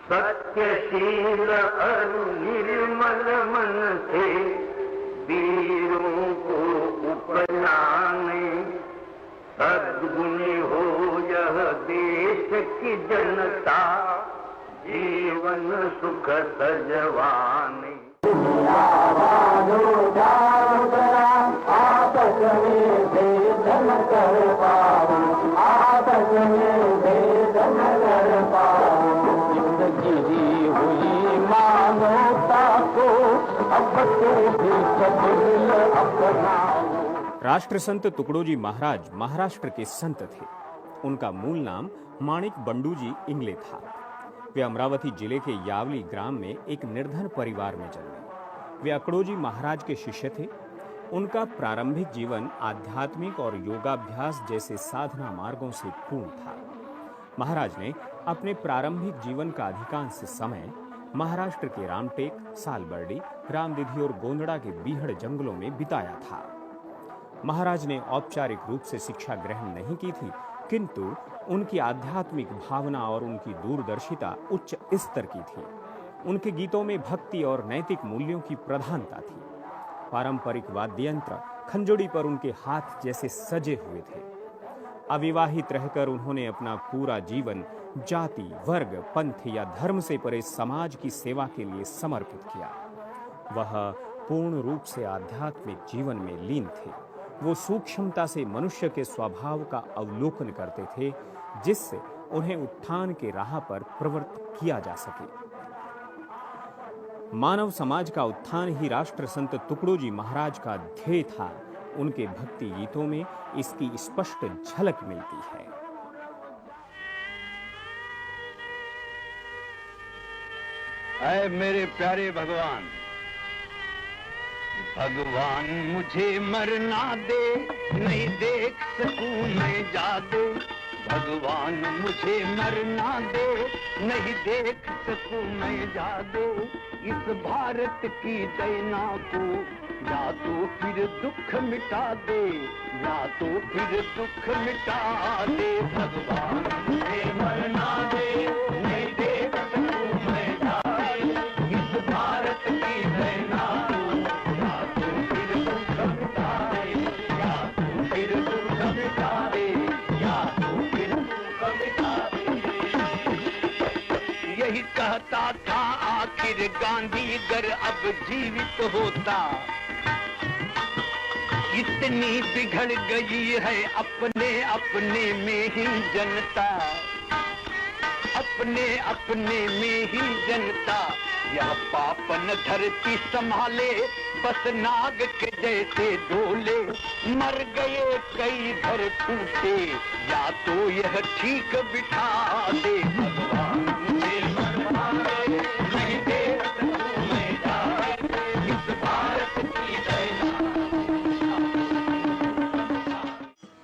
सत्यशील और निर्मल मन से वीरों को उपजाने, सद्गुणी हो यह देश की जनता, जीवन सुख सजवाने। आपस में भेद न कर पाओ, आपस में भेद न कर पाओ, जिंदगी हुई मानवता को अब तो भी कबूल अपनाओ। राष्ट्र संत तुकडोजी महाराज महाराष्ट्र के संत थे। उनका मूल नाम माणिक बंडूजी इंगले था। वे अमरावती जिले के यावली ग्राम में एक निर्धन परिवार में जन्मे। वे अकड़ोजी महाराज के शिष्य थे। उनका प्रारंभिक जीवन आध्यात्मिक और योगाभ्यास जैसे साधना मार्गों से पूर्ण था। महाराज ने अपने प्रारंभिक जीवन का अधिकांश समय महाराष्ट्र के रामटेक, सालबर्डी, रामदीधी और गोंदड़ा के बीहड़ जंगलों में बिताया था। महाराज ने औपचारिक रूप से शिक्षा ग्रहण नहीं की थी, किंतु उनकी आध्यात्मिक भावना और उनकी दूरदर्शिता उच्च स्तर की थी। उनके गीतों में भक्ति और नैतिक मूल्यों की प्रधानता थी। पारंपरिक वाद्ययंत्र खंजोड़ी पर उनके हाथ जैसे सजे हुए थे। अविवाहित रहकर उन्होंने अपना पूरा जीवन जाति, वर्ग, पंथ या धर्म से परे समाज की सेवा के लिए समर्पित किया। वह पूर्ण रूप से आध्यात्मिक जीवन में लीन थे। वो सूक्ष्मता से मनुष्य के स्वभाव का अवलोकन करते थे, जिससे उन्हें उत्थान के राह पर प्रवृत्त किया जा सके। मानव समाज का उत्थान ही राष्ट्र संत तुकडोजी महाराज का ध्येय था। उनके भक्ति गीतों में इसकी स्पष्ट झलक मिलती है। ऐ मेरे प्यारे भगवान, भगवान मुझे मरना दे, नहीं देख सकूं मैं जादू। भगवान मुझे मरना दे, नहीं देख सकूं मैं जादू। इस भारत की दैना को या तो फिर दुख मिटा दे, या तो फिर दुख मिटा दे। भगवान मुझे मरना दे, नहीं देख सकूं मैं जादू। इस भारत की दैना को या तो फिर दुख मिटा दे, या तो फिर दुख मिटा दे, या तो फिर दुख मिटा दे। यही कहता था आखिर गांधी अगर अब जीवित होता। इतनी बिगड़ गई है अपने अपने में ही जनता, अपने अपने में ही जनता। यह पापन धरती संभाले, बस नाग के जैसे डोले। मर गए कई घर टूटे, या तो यह ठीक बिठा दे। भगवान मुझे मरवा दे, नहीं देख सकूं मैं जाए इस भारत की दैना।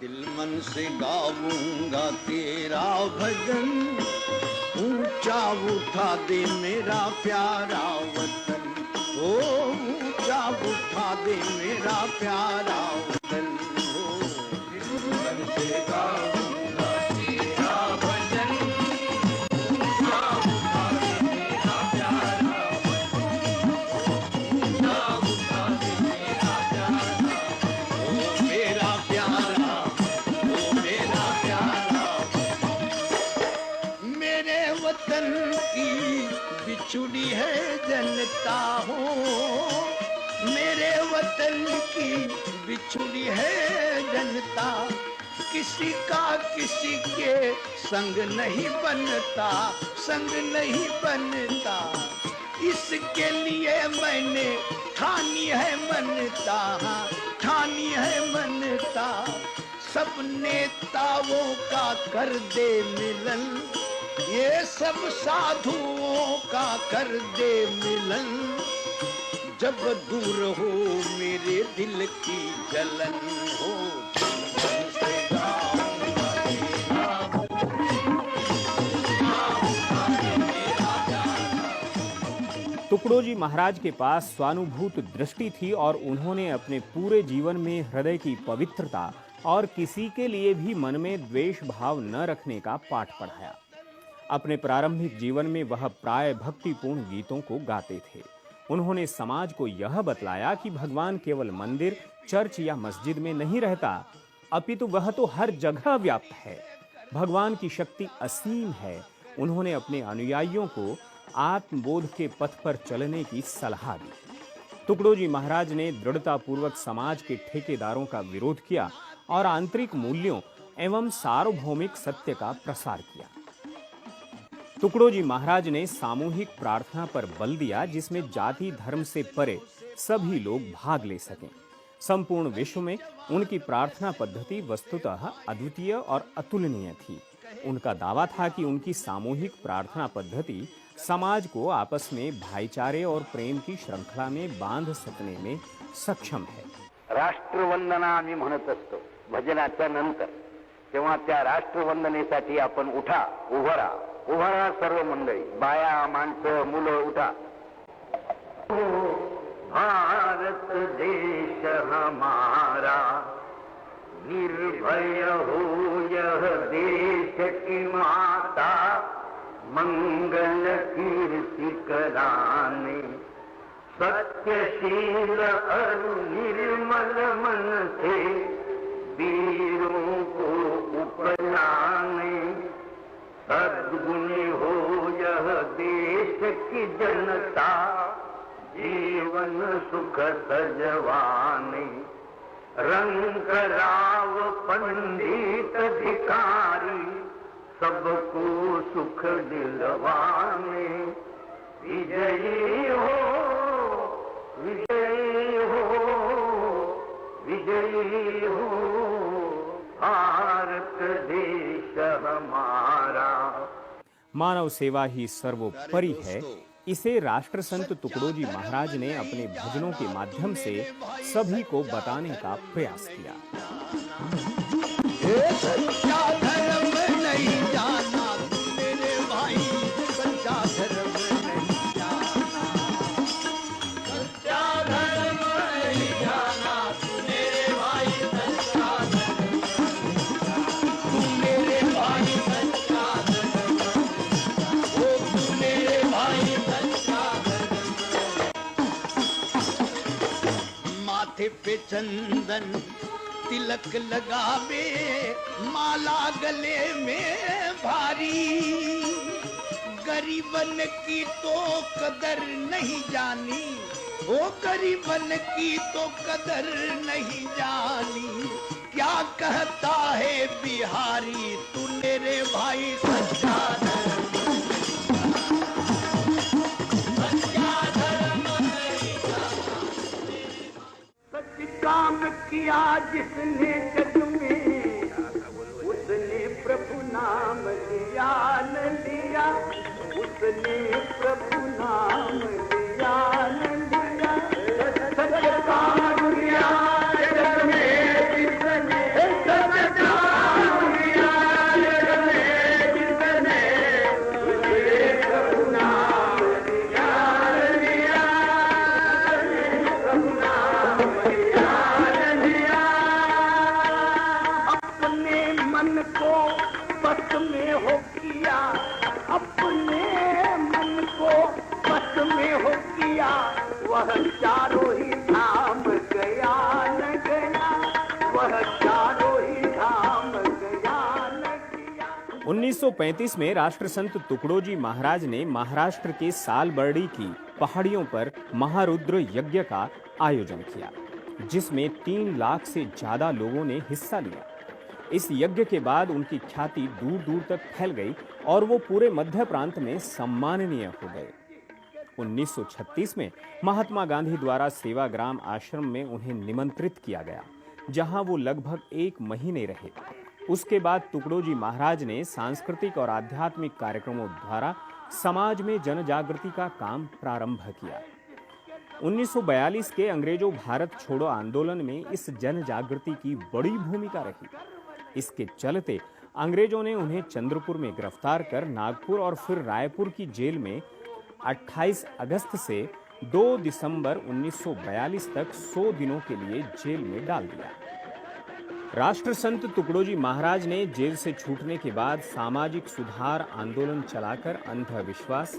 दिल मन से गाऊंगा तेरा भजन, ऊंचा उठा दे मेरा प्यारा वतन। ओ ऊंचा उठा दे मेरा प्यारा वतन। दिल मन से गाऊंगा तेरा भजन, ऊंचा उठा दे मेरा प्यारा वतन। ऊंचा उठा दे मेरा प्यारा, ओ मेरा प्यारा, ओ मेरा प्यारा। मेरे वतन की बिछुड़ी है जनता हो, मेरे वतन की बिछुड़ी है जनता। किसी का किसी के संग नहीं बनता, संग नहीं बनता। इसके लिए मैंने ठानी है मनता, ठानी है मनता। सब नेताओं का कर दे मिलन, ये सब साधुओं का कर दे मिलन। जब दूर हो मेरे दिल की जलन हो, तुकडोजी महाराज के पास स्वानुभूत दृष्टि थी और उन्होंने अपने पूरे जीवन में हृदय की पवित्रता और किसी के लिए भी मन में द्वेष भाव न रखने का पाठ पढ़ाया। अपने प्रारंभिक जीवन में वह प्राय भक्तिपूर्ण गीतों को गाते थे। उन्होंने समाज को यह बतलाया कि भगवान केवल मंदिर, चर्च या मस्जिद में नहीं रहता, अपितु वह तो हर जगह व्याप्त है। भगवान की शक्ति असीम है। उन्होंने अपने अनुयायियों को आत्मबोध के पथ पर चलने की सलाह दी। तुकडोजी महाराज ने दृढ़तापूर्वक समाज के ठेकेदारों का विरोध किया और आंतरिक मूल्यों एवं सार्वभौमिक सत्य का प्रसार किया। तुकडोजी महाराज ने सामूहिक प्रार्थना पर बल दिया, जिसमें जाति धर्म से परे सभी लोग भाग ले सकें। संपूर्ण विश्व में उनकी प्रार्थना पद्धति वस्तुतः अद्वितीय और अतुलनीय थी। उनका दावा था कि उनकी सामूहिक प्रार्थना पद्धति समाज को आपस में भाईचारे और प्रेम की श्रृंखला में बांध सकने में सक्षम है। राष्ट्रवंदना आम्ही म्हणत असतो भजनाच्या नंतर, तेव्हा त्या राष्ट्रवंदनेसाठी आपण उठा, उभं राहा सर्व मंडळी, बाया, माणसं, मुलं उठा। भारत देश हमारा, निर्भय हो यह देश की माता, मंगल कीर्ति कराने, सत्यशील और निर्मल मन से वीरों को उपलाने, सद्गुणी हो यह देश की जनता, जीवन सुख सजवाने, रंग राव पंडित भिखारी, सबको सुख दिलवाने, विजयी हो, विजयी हो, विजयी हो भारत देश हमारा। मानव सेवा ही सर्वोपरि है, इसे राष्ट्रसंत तुकडोजी महाराज ने अपने भजनों के माध्यम से सभी को बताने का प्रयास किया। सच्चा धर्म नहीं जाना मेरे भाई, सच्चा धर्म नहीं जाना, सच्चा धर्म नहीं जाना मेरे भाई, सच्चा धर्म तू मेरे भाई, सच्चा धर्म ओ तू मेरे भाई, सच्चा धर्म। माथे पे चंदन तिलक लगावे, माला गले में भारी, गरीबन की तो कदर नहीं जानी, ओ गरीबन की तो कदर नहीं जानी, क्या कहता है बिहारी, तू मेरे भाई सच्चा धर्म, सच्चा धर्म नहीं जाना। सच काम किया जिसने जग में, उसने प्रभु नाम लिया न लिया, उसने प्रभु नाम लिया न लिया। सच काम किया जग में जिसने, सच काम किया जग में जिसने, उसने प्रभु नाम लिया न लिया, प्रभु नाम लिया न लिया। अपने मन को बस में हो किया, अपने मन को बस में हो किया, वह चारों ही धाम गया न गया, वह चारों ही धाम गया न गया। 1935 में राष्ट्रसंत तुकडोजी महाराज ने महाराष्ट्र के सालबर्डी की पहाड़ियों पर महारुद्र यज्ञ का आयोजन किया, जिसमें 3 लाख से ज्यादा लोगों ने हिस्सा लिया। इस यज्ञ के बाद उनकी ख्याति दूर दूर तक फैल गई और वो पूरे मध्य प्रांत में सम्माननीय हो गए। 1936 में महात्मा गांधी द्वारा सेवाग्राम आश्रम में उन्हें निमंत्रित किया गया, जहां वो लगभग 1 महीने रहे। उसके बाद तुकडोजी महाराज ने सांस्कृतिक और आध्यात्मिक कार्यक्रमों द्वारा समाज में जन जागृति का काम प्रारंभ किया। 1942 के अंग्रेजों भारत छोड़ो आंदोलन में इस जन जागृति की बड़ी भूमिका रही। इसके चलते अंग्रेजों ने उन्हें चंद्रपुर में गिरफ्तार कर नागपुर और फिर रायपुर की जेल में 28 अगस्त से 2 दिसंबर 1942 तक 100 दिनों के लिए जेल में डाल दिया। राष्ट्र संत तुकडोजी महाराज ने जेल से छूटने के बाद सामाजिक सुधार आंदोलन चलाकर अंधविश्वास,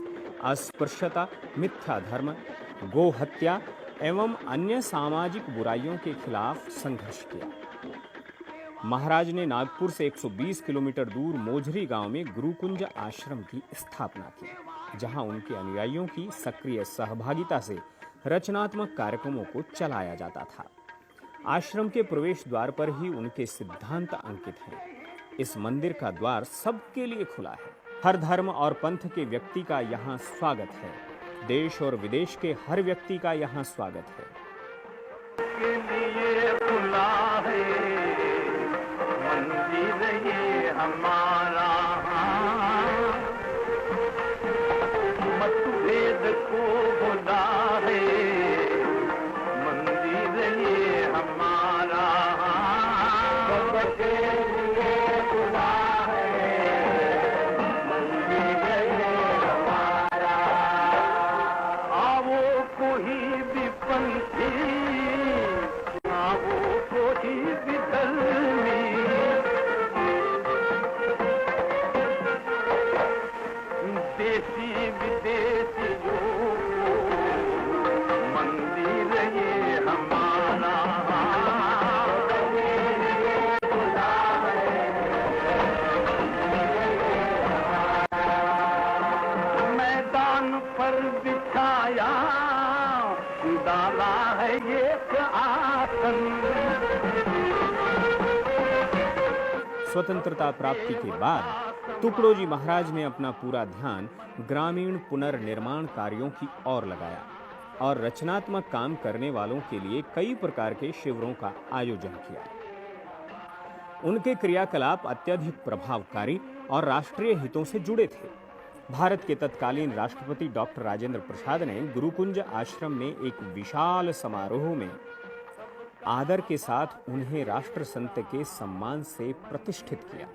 अस्पृश्यता, मिथ्या धर्म, गो हत्या एवं अन्य सामाजिक बुराइयों के खिलाफ संघर्ष किया। महाराज ने नागपुर से 120 किलोमीटर दूर मोझरी गांव में गुरुकुंज आश्रम की स्थापना की, जहां उनके अनुयायियों की सक्रिय सहभागिता से रचनात्मक कार्यक्रमों को चलाया जाता था। आश्रम के प्रवेश द्वार पर ही उनके सिद्धांत अंकित हैं। इस मंदिर का द्वार सबके लिए खुला है। हर धर्म और पंथ के व्यक्ति का यहाँ स्वागत है। देश और विदेश के हर व्यक्ति का यहाँ स्वागत है। के लिए खुला है मंदिर ये हमारा, मतभेद को भुला है मंदिर ये हमारा, सबके लिए खुला है मंदिर ये हमारा। आओ कोई भी पंथी, आओ कोई भी धर्मी, देसी विदेशियों को मंदिर ये हमारा, मैदान पर बिछाया डाला है एक आसन। स्वतंत्रता प्राप्ति के बाद तुकडोजी महाराज ने अपना पूरा ध्यान ग्रामीण पुनर्निर्माण कार्यों की ओर लगाया और रचनात्मक काम करने वालों के लिए कई प्रकार के शिविरों का आयोजन किया। उनके क्रियाकलाप अत्यधिक प्रभावकारी और राष्ट्रीय हितों से जुड़े थे। भारत के तत्कालीन राष्ट्रपति डॉक्टर राजेंद्र प्रसाद ने गुरुकुंज आश्रम में एक विशाल समारोह में आदर के साथ उन्हें राष्ट्र संत के सम्मान से प्रतिष्ठित किया।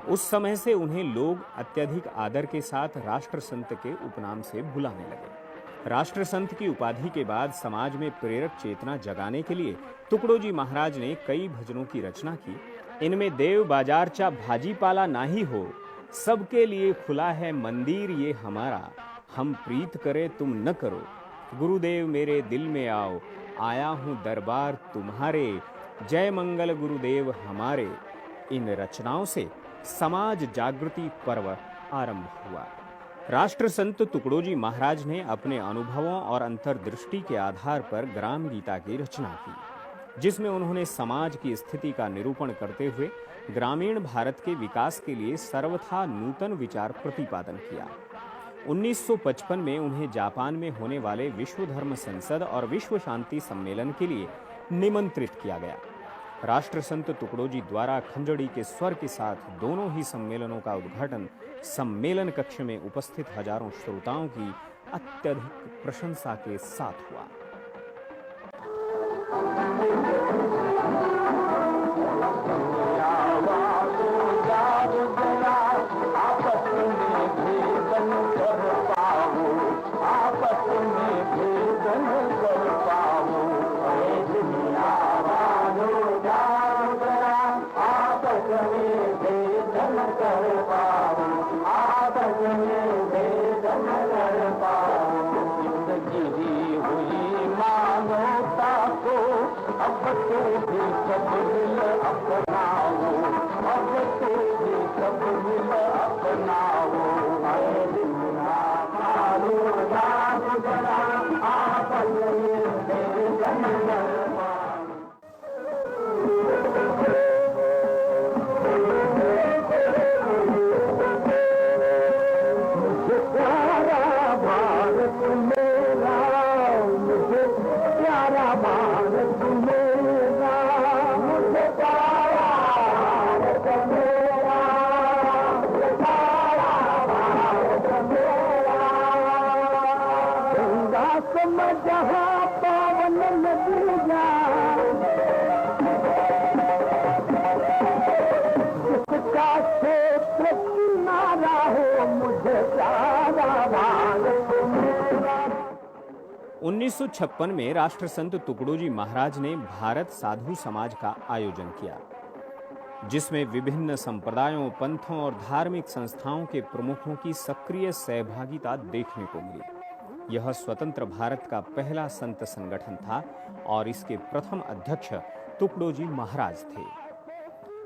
उस समय से उन्हें लोग अत्यधिक आदर के साथ राष्ट्र संत के उपनाम से बुलाने लगे। राष्ट्र संत की उपाधि के बाद समाज में प्रेरक चेतना जगाने के लिए तुकडोजी महाराज ने कई भजनों की रचना की। इनमें देव बाजार चा भाजी पाला नाही हो, सबके लिए खुला है मंदिर ये हमारा, हम प्रीत करे तुम न करो, गुरुदेव मेरे दिल में आओ, आया हूँ दरबार तुम्हारे, जय मंगल गुरुदेव हमारे। इन रचनाओं से समाज जागृति पर्व आरंभ हुआ। राष्ट्र संत तुकडोजी महाराज ने अपने अनुभवों और अंतर्दृष्टि के आधार पर ग्राम गीता की रचना की, जिसमें उन्होंने समाज की स्थिति का निरूपण करते हुए ग्रामीण भारत के विकास के लिए सर्वथा नूतन विचार प्रतिपादन किया। 1955 में उन्हें जापान में होने वाले विश्व धर्म संसद और विश्व शांति सम्मेलन के लिए निमंत्रित किया गया। राष्ट्र संत तुकडोजी द्वारा खंजड़ी के स्वर के साथ दोनों ही सम्मेलनों का उद्घाटन सम्मेलन कक्ष में उपस्थित हजारों श्रोताओं की अत्यधिक प्रशंसा के साथ हुआ। उन्नीस 1956 में राष्ट्र संत तुकडोजी महाराज ने भारत साधु समाज का आयोजन किया। जिसमें विभिन्न संप्रदायों, पंथों और धार्मिक संस्थाओं के प्रमुखों की सक्रिय सहभागिता देखने को मिली। यह स्वतंत्र भारत का पहला संत संगठन था और इसके प्रथम अध्यक्ष तुकडोजी महाराज थे।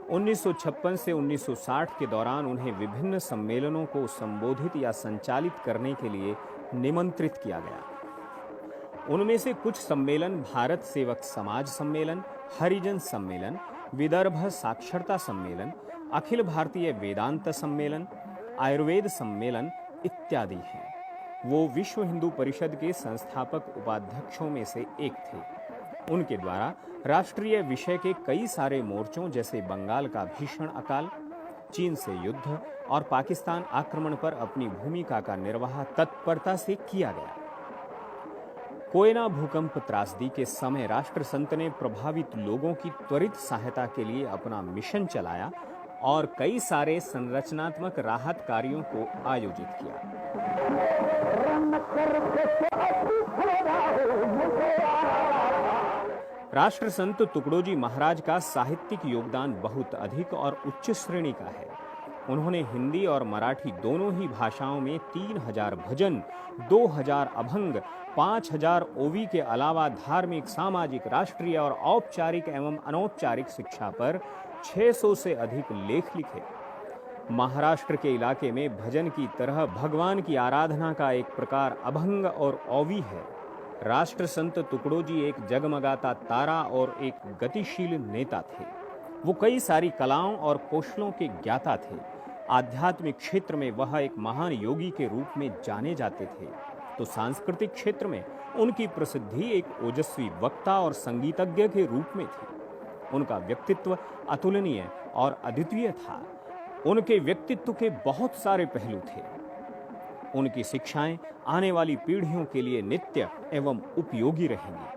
1956 से 1960 के दौरान उन्हें विभिन्न सम्मेलनों को संबोधित या संचालित करने के लिए निमंत्रित किया गया। उनमें से कुछ सम्मेलन भारत सेवक समाज सम्मेलन, हरिजन सम्मेलन, विदर्भ साक्षरता सम्मेलन, अखिल भारतीय वेदांत सम्मेलन, आयुर्वेद सम्मेलन इत्यादि हैं। वो विश्व हिंदू परिषद के संस्थापक उपाध्यक्षों में से एक थे। उनके द्वारा राष्ट्रीय विषय के कई सारे मोर्चों जैसे बंगाल का भीषण अकाल, चीन से युद्ध और पाकिस्तान आक्रमण पर अपनी भूमिका का निर्वाह तत्परता से किया गया। कोयना भूकंप त्रासदी के समय राष्ट्रसंत ने प्रभावित लोगों की त्वरित सहायता के लिए अपना मिशन चलाया और कई सारे संरचनात्मक राहत कार्यों को आयोजित किया। राष्ट्रसंत तुकडोजी महाराज का साहित्यिक योगदान बहुत अधिक और उच्च श्रेणी का है। उन्होंने हिंदी और मराठी दोनों ही भाषाओं में 3000 भजन, 2000 अभंग, 5000 ओवी के अलावा धार्मिक, सामाजिक, राष्ट्रीय और औपचारिक एवं अनौपचारिक शिक्षा पर 600 से अधिक लेख लिखे। महाराष्ट्र के इलाके में भजन की तरह भगवान की आराधना का एक प्रकार अभंग और ओवी है। राष्ट्रसंत तुकडोजी एक जगमगाता तारा और एक गतिशील नेता थे। वो कई सारी कलाओं और कौशलों के ज्ञाता थे। आध्यात्मिक क्षेत्र में वह एक महान योगी के रूप में जाने जाते थे, तो सांस्कृतिक क्षेत्र में उनकी प्रसिद्धि एक ओजस्वी वक्ता और संगीतज्ञ के रूप में थी। उनका व्यक्तित्व अतुलनीय और अद्वितीय था। उनके व्यक्तित्व के बहुत सारे पहलू थे। उनकी शिक्षाएं आने वाली पीढ़ियों के लिए नित्य एवं उपयोगी रहेंगी।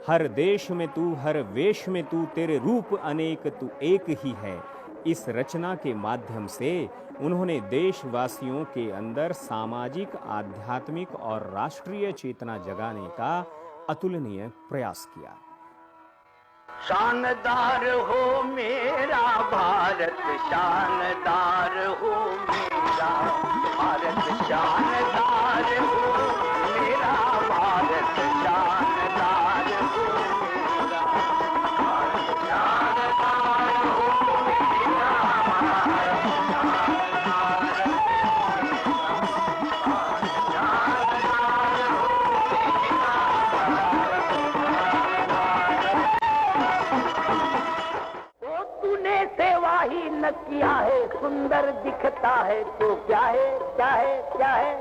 हर देश में तू, हर वेश में तू, तेरे रूप अनेक, तू एक ही है। इस रचना के माध्यम से उन्होंने देशवासियों के अंदर सामाजिक, आध्यात्मिक और राष्ट्रीय चेतना जगाने का अतुलनीय प्रयास किया। शानदार हो मेरा भारत, शानदार हो मेरा भारत, शानदार हो मेरा भारत, शानदार हो मेरा भारत, शानदार हो मेरा सेवा ही न किया है, सुंदर दिखता है तो क्या है, क्या है, क्या है।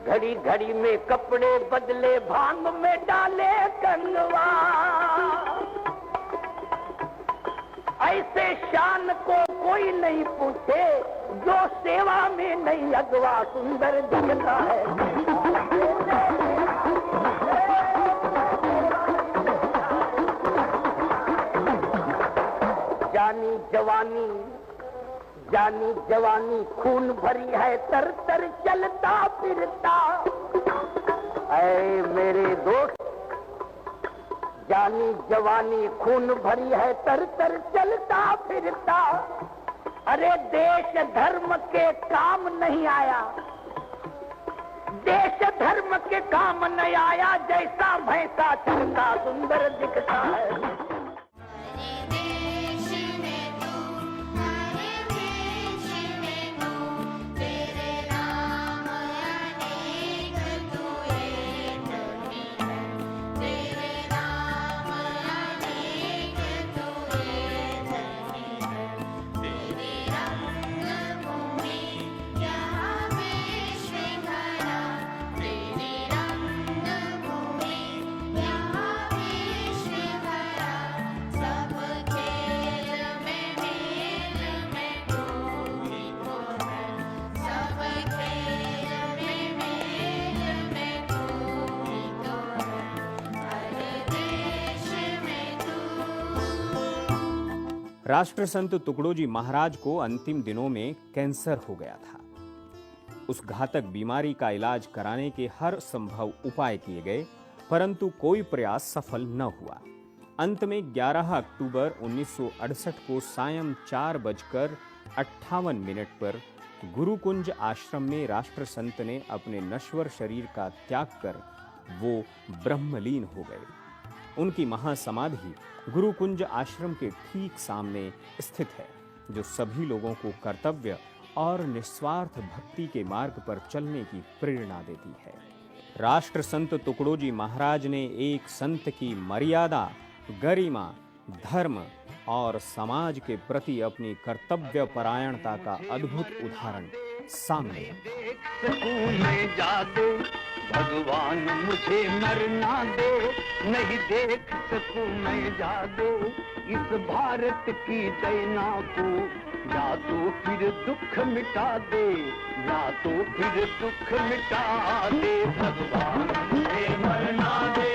घड़ी घड़ी में कपड़े बदले, भांग में डाले कंगवा, ऐसे शान को कोई नहीं पूछे जो सेवा में नहीं अगवा, सुंदर दिखता है। जानी जवानी, जानी जवानी खून भरी है, तर तर चलता फिरता। ऐ मेरे दोस्त, जानी जवानी खून भरी है, तर तर चलता फिरता। अरे देश धर्म के काम नहीं आया, देश धर्म के काम नहीं आया, जैसा भैंसा चलता सुंदर दिखता है। राष्ट्रसंत तुकडोजी महाराज को अंतिम दिनों में कैंसर हो गया था। उस घातक बीमारी का इलाज कराने के हर संभव उपाय किए गए, परंतु कोई प्रयास सफल न हुआ। अंत में 11 अक्टूबर 1968 को सायं 4:58 पर गुरुकुंज आश्रम में राष्ट्र संत ने अपने नश्वर शरीर का त्याग कर वो ब्रह्मलीन हो गए। उनकी महासमाधि गुरुकुंज आश्रम के ठीक सामने स्थित है, जो सभी लोगों को कर्तव्य और निस्वार्थ भक्ति के मार्ग पर चलने की प्रेरणा देती है। राष्ट्र संत तुकडोजी महाराज ने एक संत की मर्यादा, गरिमा, धर्म और समाज के प्रति अपनी कर्तव्य परायणता का अद्भुत उदाहरण सामने देख सकूं मैं जादू, भगवान मुझे मरना दे, नहीं देख सकूं मैं जादू इस भारत की दैना को, या तो फिर दुख मिटा दे, या तो फिर दुख मिटा दे, भगवान मुझे मरना दे।